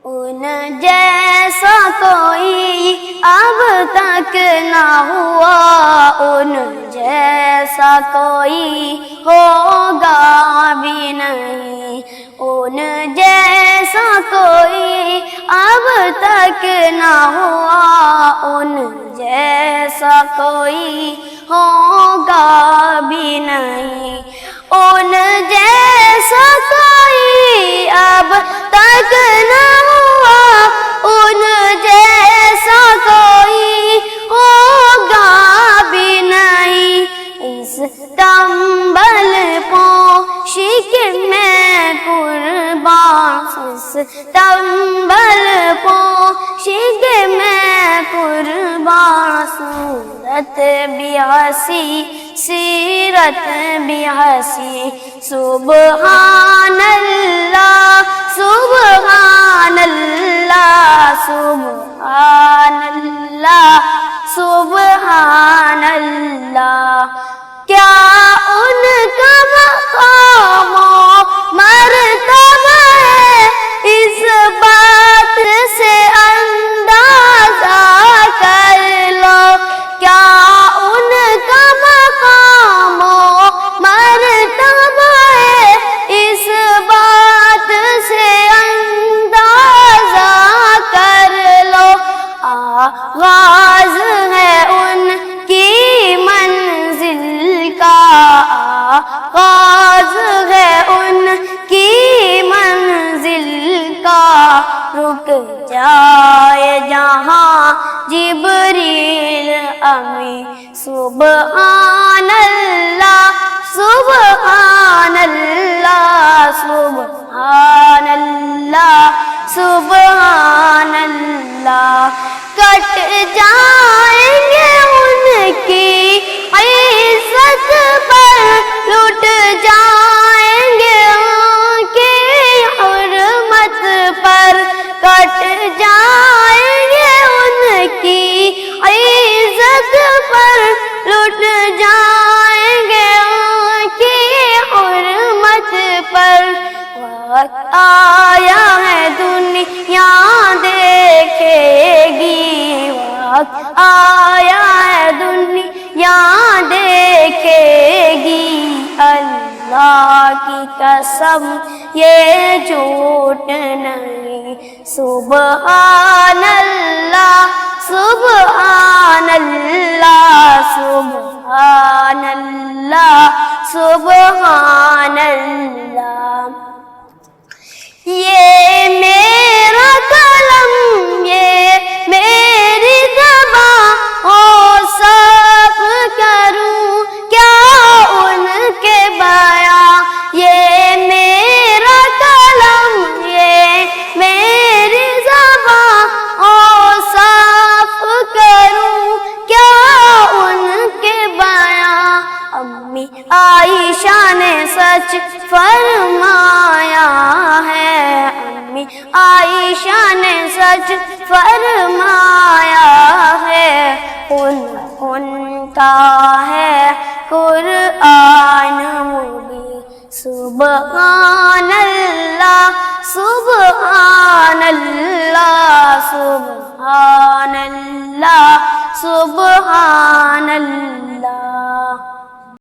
ان جیسا کوئی اب تک نہ ہوا، ان جیسا کوئی ہوگا بھی نہیں، ان جیسا کوئی اب تک نہ ہوا، ان جیسا کوئی ہوگا بھی نہیں، ان جیسا کوئی اب تک نہ ہوا، ان جیسا کوئی ہوگا بھی نہیں، اس تنبل پوشی کے میں قربان، اس تنبل پوشی کے میں قربان، صورت بھی ہنسی سیرت بھی ہنسی، سبحان اللہ سبحان اللہ سبحان اللہ سبحان اللہ، کیا ان کا مقام و مرتبہ ہے، اس بات سے اندازہ کر لو، کیا ان کا مقام و مرتبہ ہے، اس بات سے اندازہ کر لو، آغاز ہے ان کی منزل کا، آغاز ہے ان کی منزل کا، رک جائے جہاں جبریل امی، سبحان اللہ سبحان اللہ سبحان اللہ سبحان اللہ، کٹ جائیں گے ان کی عزت پر، لٹ جائیں گے ان کی حرمت پر، کٹ جائیں گے ان کی عزت پر، لٹ جائیں گے ان کی حرمت پر، وقت آیا ہے دنیا دیکھے گی، وقت آیا ہے دنیا دیکھے گی، اللہ کی قسم یہ جھوٹ نہیں، سبحان اللہ سبحان اللہ سبحان اللہ سبحان اللہ، یہ میرا قلم یہ میری زبان، اوصاف کروں کیا ان کے بیان، یہ میرا قلم یہ میری زبان، اوصاف کروں کیا ان کے بیان، امی عائشہ نے سچ فرمایا ہے، امی عائشہ نے سچ فرمایا ہے، ان کا ہے قرآن مبین، سبحان اللہ سبحان اللہ سبحان اللہ سبحان اللہ۔